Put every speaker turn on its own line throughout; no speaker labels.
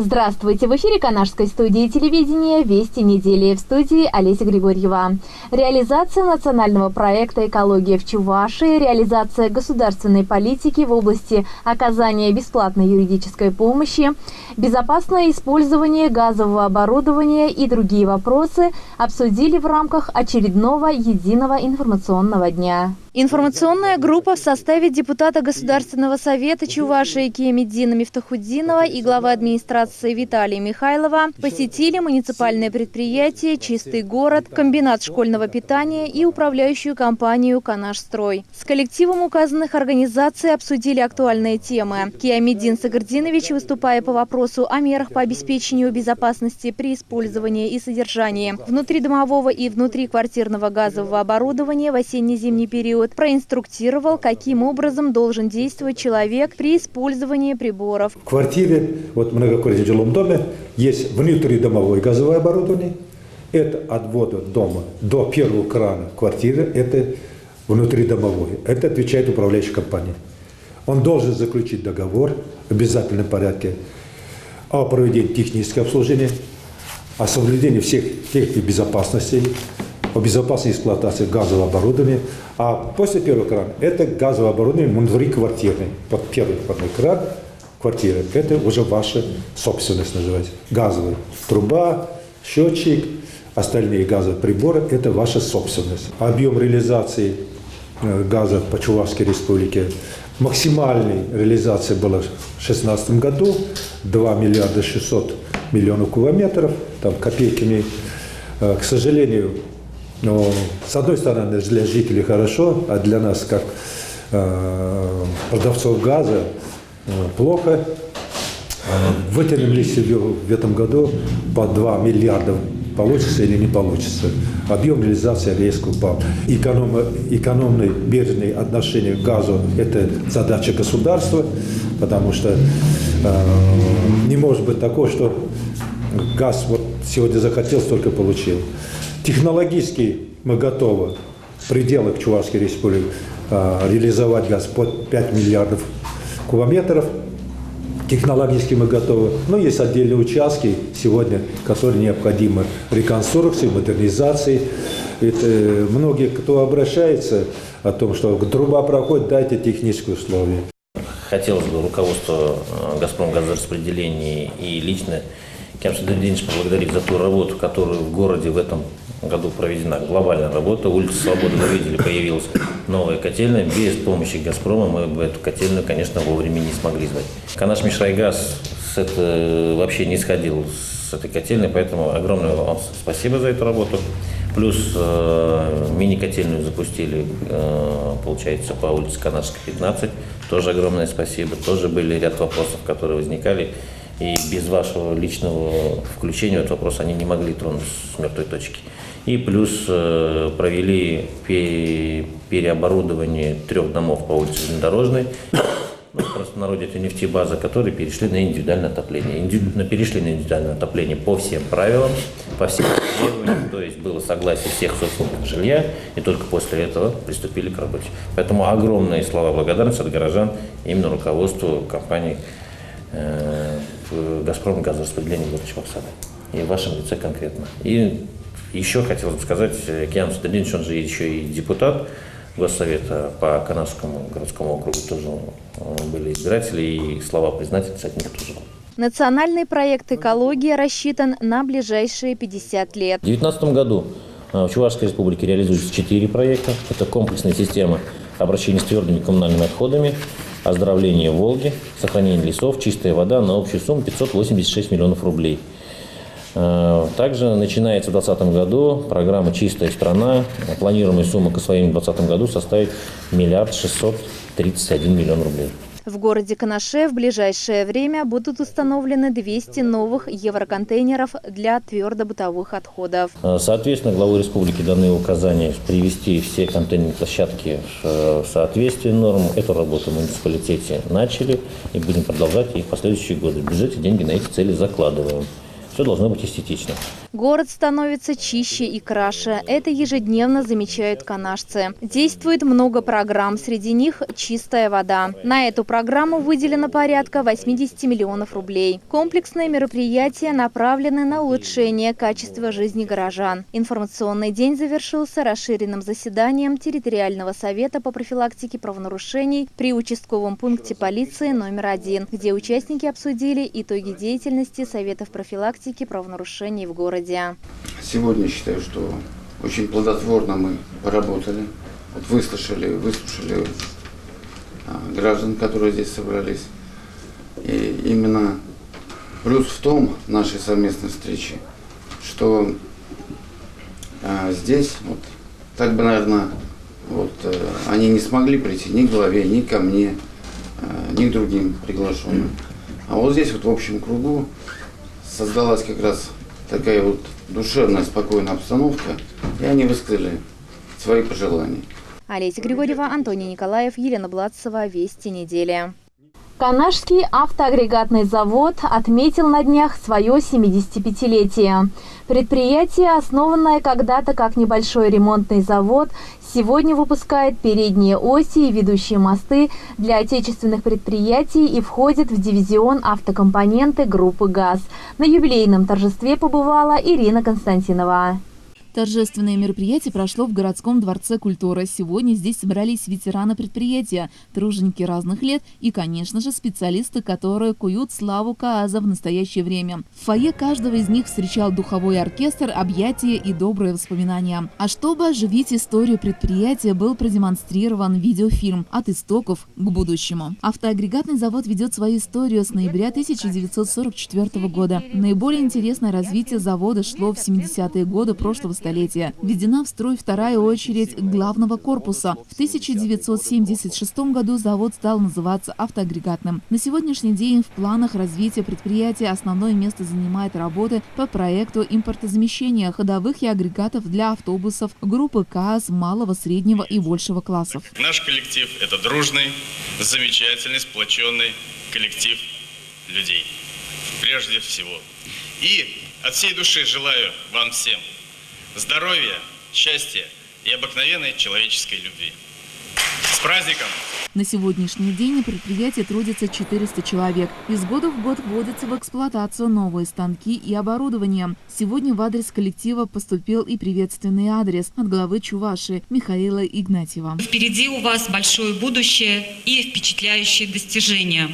Здравствуйте! В эфире Канашской студии телевидения «Вести недели». В студии Олеся Григорьева. Реализация национального проекта «Экология в Чувашии», реализация государственной политики в области оказания бесплатной юридической помощи, безопасное использование газового оборудования и другие вопросы обсудили в рамках очередного единого информационного дня. Информационная группа в составе депутата Государственного совета Чувашии Киямиддина Мифтахуддинова и главы администрации Виталия Михайлова посетили муниципальное предприятие «Чистый город», комбинат школьного питания и управляющую компанию «Канашстрой». С коллективом указанных организаций обсудили актуальные темы. Киямиддин Сагырдинович, выступая по вопросу о мерах по обеспечению безопасности при использовании и содержании внутридомового и внутриквартирного газового оборудования в осенне-зимний период, проинструктировал, каким образом должен действовать человек при использовании приборов.
В квартире, вот в многоквартирном жилом доме, есть внутридомовое газовое оборудование. Это от ввода дома до первого крана квартиры, это внутридомовое. Это отвечает управляющая компания. Он должен заключить договор в обязательном порядке о проведении технического обслуживания, о соблюдении всех техник безопасности, о безопасной эксплуатации газового оборудования. А после первого крана это газовое оборудование внутриквартирное. Под первый входной кран квартиры это уже ваша собственность называется. Газовая труба, счетчик, остальные газовые приборы это ваша собственность. Объем реализации газа по Чувашской республике, максимальной реализации была в 2016 году 2 миллиарда 600 миллионов кубометров, там копейками, к сожалению. Но, с одной стороны, для жителей хорошо, а для нас, как продавцов газа, плохо. Вытянем ли себе в этом году по 2 миллиарда, получится или не получится. Объем реализации резко упал. Экономное, бережное отношение к газу – это задача государства, потому что не может быть такого, что газ вот сегодня захотел, столько получил. Технологически мы готовы в пределах Чувашской республики реализовать газ под 5 миллиардов кубометров. Технологически мы готовы. Но есть отдельные участки сегодня, которые необходимы реконструкции, модернизации. Это многие, кто обращается о том, что труба проходит, дайте технические условия.
Хотелось бы руководство «Газпромгазораспределения» и лично Киям Сагырдинович поблагодарить за ту работу, которую в городе в этом году проведена. Глобальная работа. Улица Свободы, вы видели, появилась новая котельная. Без помощи «Газпрома» мы бы эту котельную, конечно, вовремя не смогли сдать. Канашмишрайгаз вообще не сходил с этой котельной, поэтому огромное вам спасибо за эту работу. Плюс мини-котельную запустили, получается, по улице Канашской, 15. Тоже огромное спасибо. Тоже были ряд вопросов, которые возникали. И без вашего личного включения в этот вопрос они не могли тронуть с мертвой точки. И плюс провели переоборудование 3 домов по улице Железнодорожной. Просто в народе это нефтебаза, которые перешли на индивидуальное отопление. Перешли на индивидуальное отопление по всем правилам, по всем требованиям. То есть было согласие всех собственников жилья, и только после этого приступили к работе. Поэтому огромные слова благодарности от горожан именно руководству компании «Газпромгазораспределение» города Чебоксары. И в вашем лице конкретно. И еще хотелось бы сказать, Киям Сагырдинович, он же еще и депутат Госсовета по Канашскому городскому округу, тоже были избиратели, и слова признательности от них тоже.
Национальный проект «Экология» рассчитан на ближайшие 50 лет.
В 2019 году в Чувашской республике реализуются 4 проекта. Это комплексная система обращения с твердыми коммунальными отходами, оздоровление Волги, сохранение лесов, чистая вода на общую сумму 586 миллионов рублей. Также начинается в 2020 году программа «Чистая страна». Планируемая сумма к освоению в 2020 году составит 1 631 миллион рублей.
В городе Канаше в ближайшее время будут установлены 200 новых евроконтейнеров для твердобытовых отходов.
Соответственно, главой республики даны указания привести все контейнерные площадки в соответствие норм. Эту работу в муниципалитете начали и будем продолжать и в последующие годы. В бюджете деньги на эти цели закладываем. Все должно быть эстетично.
Город становится чище и краше. Это ежедневно замечают канашцы. Действует много программ, среди них «Чистая вода». На эту программу выделено порядка 80 миллионов рублей. Комплексные мероприятия направлены на улучшение качества жизни горожан. Информационный день завершился расширенным заседанием территориального совета по профилактике правонарушений при участковом пункте полиции номер 1, где участники обсудили итоги деятельности советов профилактики правонарушений в городе.
Сегодня считаю, что очень плодотворно мы поработали. Вот выслушали граждан, которые здесь собрались. И именно плюс в том нашей совместной встречи, что здесь, вот, так бы, наверное, они не смогли прийти ни к главе, ни ко мне, ни к другим приглашенным. А вот здесь вот в общем кругу создалась как раз такая вот душевная, спокойная обстановка, и они высказали свои пожелания.
Олеся Григорьева, Антоний Николаев, Елена Блатцева. Вести недели. Канашский автоагрегатный завод отметил на днях свое 75-летие. Предприятие, основанное когда-то как небольшой ремонтный завод, сегодня выпускает передние оси и ведущие мосты для отечественных предприятий и входит в дивизион автокомпоненты группы ГАЗ. На юбилейном торжестве побывала Ирина Константинова.
Торжественное мероприятие прошло в городском дворце культуры. Сегодня здесь собрались ветераны предприятия, труженики разных лет и, конечно же, специалисты, которые куют славу КАЗа в настоящее время. В фойе каждого из них встречал духовой оркестр, объятия и добрые воспоминания. А чтобы оживить историю предприятия, был продемонстрирован видеофильм «От истоков к будущему». Автоагрегатный завод ведет свою историю с ноября 1944 года. Наиболее интересное развитие завода шло в 70-е годы прошлого столетия. Введена в строй вторая очередь главного корпуса. В 1976 году завод стал называться автоагрегатным. На сегодняшний день в планах развития предприятия основное место занимает работы по проекту импортозамещения ходовых и агрегатов для автобусов группы КАЗ малого, среднего и большего классов.
Наш коллектив – это дружный, замечательный, сплоченный коллектив людей. Прежде всего. И от всей души желаю вам всем здоровья, счастья и обыкновенной человеческой любви. С праздником!
На сегодняшний день на предприятии трудится 400 человек. Из года в год вводятся в эксплуатацию новые станки и оборудование. Сегодня в адрес коллектива поступил и приветственный адрес от главы Чувашии Михаила Игнатьева.
Впереди у вас большое будущее и впечатляющие достижения.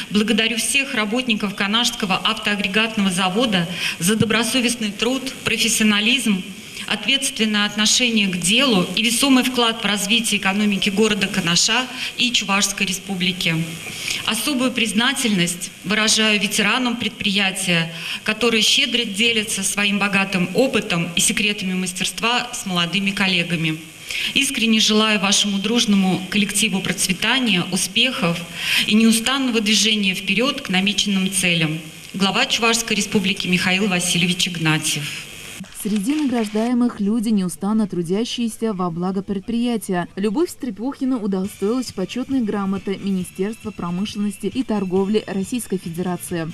Благодарю всех работников Канашского автоагрегатного завода за добросовестный труд, профессионализм, ответственное отношение к делу и весомый вклад в развитие экономики города Канаша и Чувашской республики. Особую признательность выражаю ветеранам предприятия, которые щедро делятся своим богатым опытом и секретами мастерства с молодыми коллегами. Искренне желаю вашему дружному коллективу процветания, успехов и неустанного движения вперед к намеченным целям. Глава Чувашской республики Михаил Васильевич Игнатьев.
Среди награждаемых люди, неустанно трудящиеся во благо предприятия. Любовь Стрепухина удостоилась почетной грамоты Министерства промышленности и торговли Российской Федерации.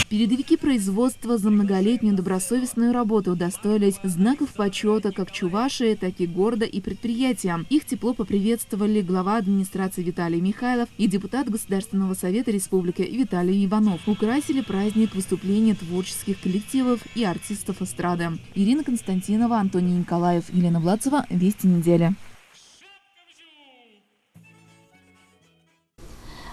Передовики производства за многолетнюю добросовестную работу удостоились знаков почета как Чувашии, так и города и предприятия. Их тепло поприветствовали глава администрации Виталий Михайлов и депутат Государственного совета республики Виталий Иванов. Украсили праздник выступления творческих коллективов и артистов эстрады. Ирина Константинова, Антоний Николаев, Елена Блатцева. Вести недели.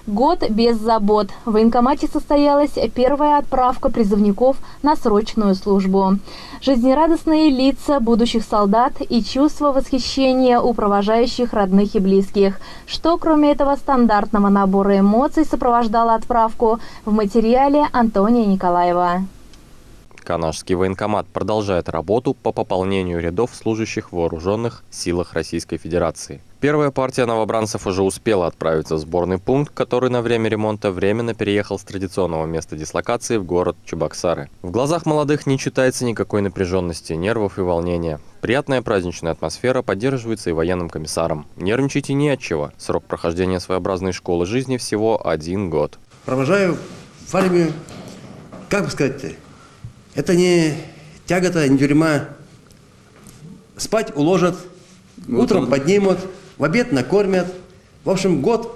Год без забот. В военкомате состоялась первая отправка призывников на срочную службу. Жизнерадостные лица будущих солдат и чувство восхищения у провожающих родных и близких. Что, кроме этого стандартного набора эмоций, сопровождало отправку, в материале Антония Николаева.
Канашский военкомат продолжает работу по пополнению рядов служащих в вооруженных силах Российской Федерации. Первая партия новобранцев уже успела отправиться в сборный пункт, который на время ремонта временно переехал с традиционного места дислокации в город Чебоксары. В глазах молодых не читается никакой напряженности, нервов и волнения. Приятная праздничная атмосфера поддерживается и военным комиссаром. Нервничать и не от чего. Срок прохождения своеобразной школы жизни всего 1 год.
Провожаю в армию как бы сказать, это не тягота, не тюрьма. Спать уложат, утром поднимут, в обед накормят. В общем, год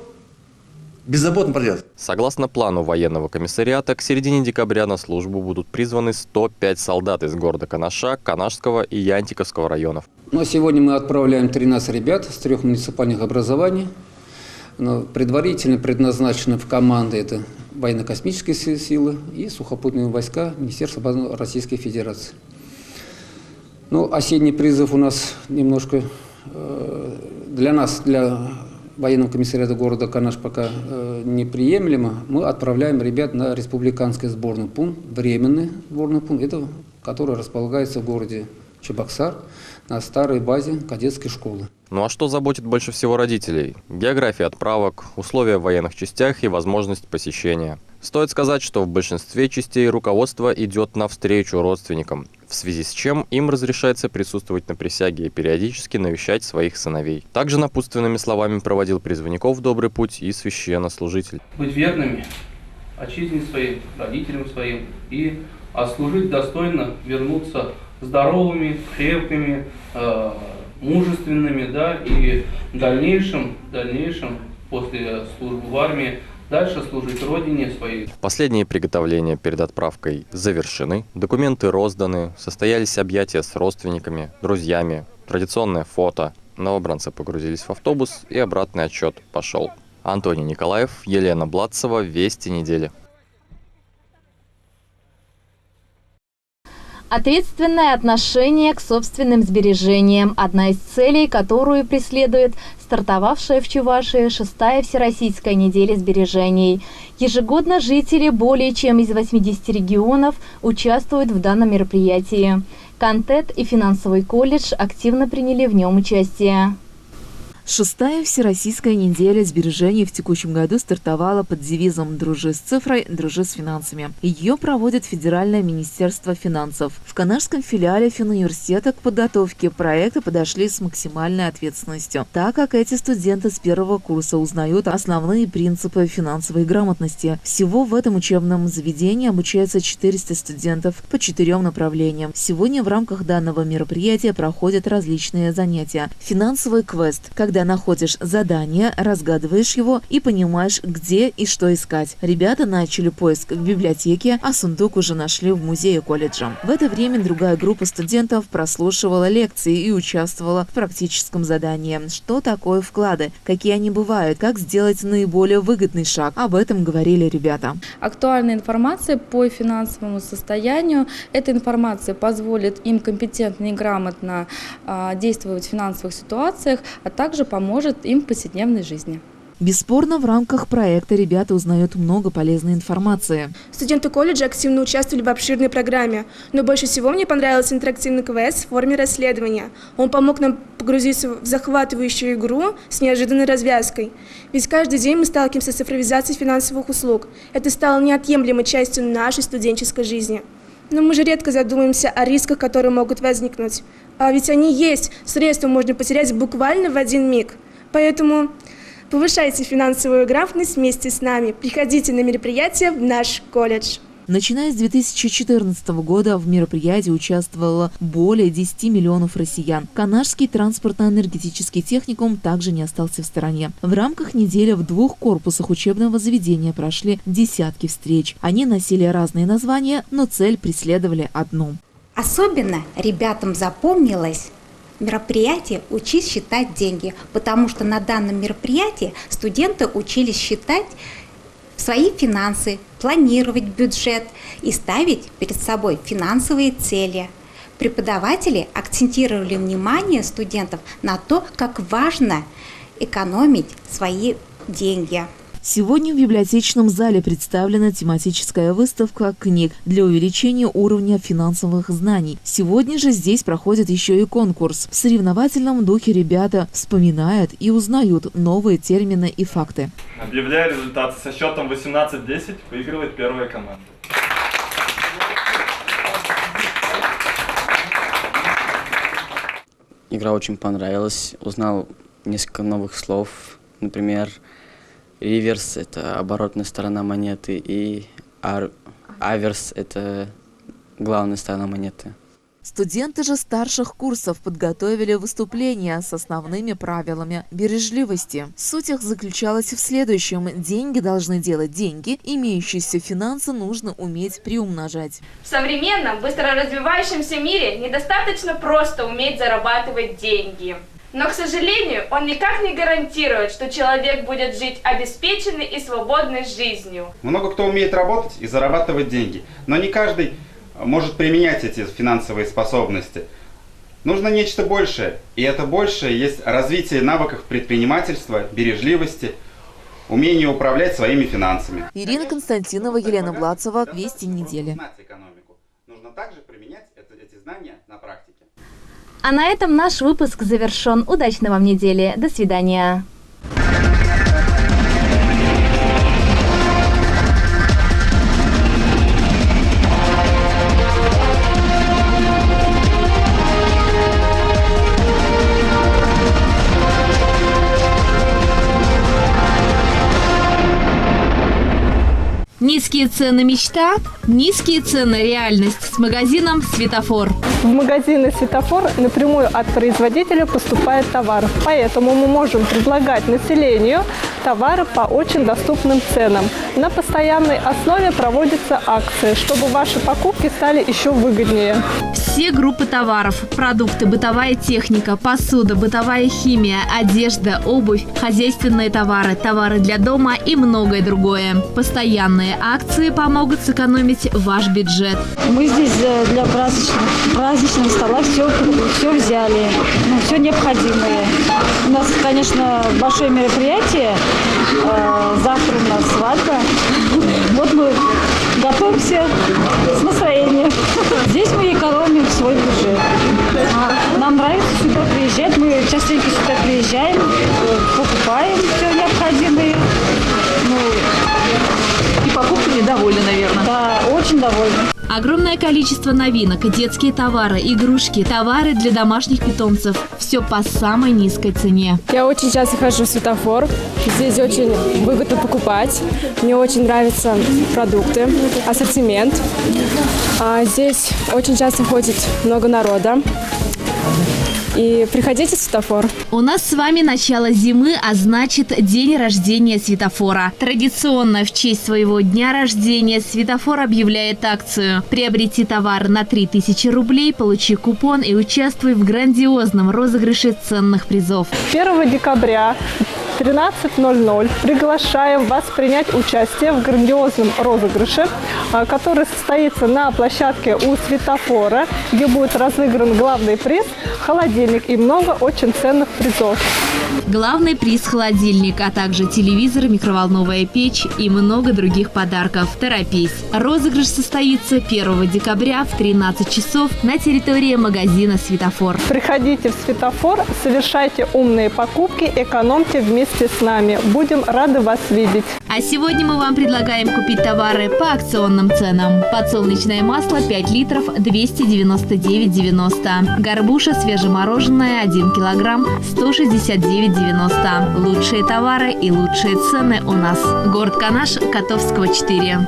беззаботно пройдет.
Согласно плану военного комиссариата, к середине декабря на службу будут призваны 105 солдат из города Канаша, Канашского и Янтиковского районов.
Но сегодня мы отправляем 13 ребят с 3 муниципальных образований. Но предварительно предназначены в команды это военно-космические силы и сухопутные войска Министерства обороны Российской Федерации. Ну, осенний призыв у нас немножко для нас, для военного комиссариата города Канаш пока неприемлемо. Мы отправляем ребят на республиканский сборный пункт, временный сборный пункт, это, который располагается в городе Чебоксар на старой базе кадетской школы.
Ну а что заботит больше всего родителей? География отправок, условия в военных частях и возможность посещения. Стоит сказать, что в большинстве частей руководство идет навстречу родственникам, в связи с чем им разрешается присутствовать на присяге и периодически навещать своих сыновей. Также напутственными словами проводил призывников в добрый путь и священнослужитель.
Быть верными отчизне своим, родителям своим и отслужить достойно, вернуться здоровыми, крепкими, мужественными, да, и в дальнейшем, после службы в армии, дальше служить родине своей.
Последние приготовления перед отправкой завершены, документы розданы, состоялись объятия с родственниками, друзьями, традиционное фото. Новобранцы погрузились в автобус и обратный отчет пошел. Антоний Николаев, Елена Бладцева, Вести недели.
Ответственное отношение к собственным сбережениям – одна из целей, которую преследует стартовавшая в Чувашии 6-я Всероссийская неделя сбережений. Ежегодно жители более чем из 80 регионов участвуют в данном мероприятии. Кантет и финансовый колледж активно приняли в нем участие.
6-я Всероссийская неделя сбережений в текущем году стартовала под девизом «Дружи с цифрой, дружи с финансами». Ее проводит Федеральное министерство финансов. В канашском филиале финуниверситета к подготовке проекта подошли с максимальной ответственностью, так как эти студенты с первого курса узнают основные принципы финансовой грамотности. Всего в этом учебном заведении обучается 400 студентов по 4 направлениям. Сегодня в рамках данного мероприятия проходят различные занятия. Финансовый квест, когда находишь задание, разгадываешь его и понимаешь, где и что искать. Ребята начали поиск в библиотеке, а сундук уже нашли в музее колледжа. В это время другая группа студентов прослушивала лекции и участвовала в практическом задании. Что такое вклады, какие они бывают, как сделать наиболее выгодный шаг. Об этом говорили ребята.
Актуальная информация по финансовому состоянию. Эта информация позволит им компетентно и грамотно действовать в финансовых ситуациях, а также поможет им в повседневной жизни.
Бесспорно, в рамках проекта ребята узнают много полезной информации.
Студенты колледжа активно участвовали в обширной программе, но больше всего мне понравился интерактивный квест в форме расследования. Он помог нам погрузиться в захватывающую игру с неожиданной развязкой. Ведь каждый день мы сталкиваемся с цифровизацией финансовых услуг. Это стало неотъемлемой частью нашей студенческой жизни. Но мы же редко задумываемся о рисках, которые могут возникнуть. А ведь они есть, средства можно потерять буквально в один миг. Поэтому повышайте финансовую грамотность вместе с нами. Приходите на мероприятие в наш колледж.
Начиная с 2014 года в мероприятии участвовало более 10 миллионов россиян. Канашский транспортно-энергетический техникум также не остался в стороне. В рамках недели в 2 корпусах учебного заведения прошли десятки встреч. Они носили разные названия, но цель преследовали одну.
Особенно ребятам запомнилось мероприятие «Учись считать деньги», потому что на данном мероприятии студенты учились считать свои финансы, планировать бюджет и ставить перед собой финансовые цели. Преподаватели акцентировали внимание студентов на то, как важно экономить свои деньги.
Сегодня в библиотечном зале представлена тематическая выставка книг для увеличения уровня финансовых знаний. Сегодня же здесь проходит еще и конкурс. В соревновательном духе ребята вспоминают и узнают новые термины и факты.
Объявляю результаты. Со счетом 18-10 выигрывает первая команда.
Игра очень понравилась. Узнал несколько новых слов. Например, реверс – это оборотная сторона монеты, и аверс – это главная сторона монеты.
Студенты же старших курсов подготовили выступления с основными правилами бережливости. Суть их заключалась в следующем. Деньги должны делать деньги, имеющиеся финансы нужно уметь приумножать.
В современном, быстро развивающемся мире недостаточно просто уметь зарабатывать деньги. Но, к сожалению, он никак не гарантирует, что человек будет жить обеспеченной и свободной жизнью.
Много кто умеет работать и зарабатывать деньги, но не каждый может применять эти финансовые способности. Нужно нечто большее, и это большее есть развитие навыков предпринимательства, бережливости, умение управлять своими финансами.
Ирина Константинова, Елена Владцова. Вести недели.
Нужно также применять эти знания на практике.
А на этом наш выпуск завершен. Удачной вам недели. До свидания. Низкие цены мечта, низкие цены реальность с магазином «Светофор».
В магазины «Светофор» напрямую от производителя поступает товар, поэтому мы можем предлагать населению товары по очень доступным ценам. На постоянной основе проводятся акции, чтобы ваши покупки стали еще выгоднее.
Все группы товаров – продукты, бытовая техника, посуда, бытовая химия, одежда, обувь, хозяйственные товары, товары для дома и многое другое. Постоянные акции помогут сэкономить ваш бюджет.
Мы здесь для праздничного стола все взяли, все необходимое. У нас, конечно, большое мероприятие. Завтра у нас свадьба. Вот мы готовимся с настроением. Здесь мы экономим свой бюджет. Нам нравится сюда приезжать. Мы частенько сюда приезжаем, покупаем все необходимое.
И покупками довольны, наверное.
Да, очень довольны.
Огромное количество новинок, детские товары, игрушки, товары для домашних питомцев. Все по самой низкой цене.
Я очень часто хожу в «Светофор». Здесь очень выгодно покупать. Мне очень нравятся продукты, ассортимент. Здесь очень часто ходит много народа. И приходите в «Светофор».
У нас с вами начало зимы, а значит день рождения «Светофора». Традиционно в честь своего дня рождения «Светофор» объявляет акцию. Приобрети товар на 3000 рублей, получи купон и участвуй в грандиозном розыгрыше ценных призов.
1 декабря 13:00 приглашаем вас принять участие в грандиозном розыгрыше, который состоится на площадке у «Светофора», где будет разыгран главный приз – холодильник и много очень ценных призов.
Главный приз – холодильник, а также телевизор, микроволновая печь и много других подарков. Торопись! Розыгрыш состоится 1 декабря в 13 часов на территории магазина «Светофор».
Приходите в «Светофор», совершайте умные покупки, экономьте вместе с нами. Будем рады вас видеть.
А сегодня мы вам предлагаем купить товары по акционным ценам. Подсолнечное масло 5 литров 299,90. Горбуша свежемороженая 1 килограмм 169,90. Лучшие товары и лучшие цены у нас. Город Канаш, Котовского, 4.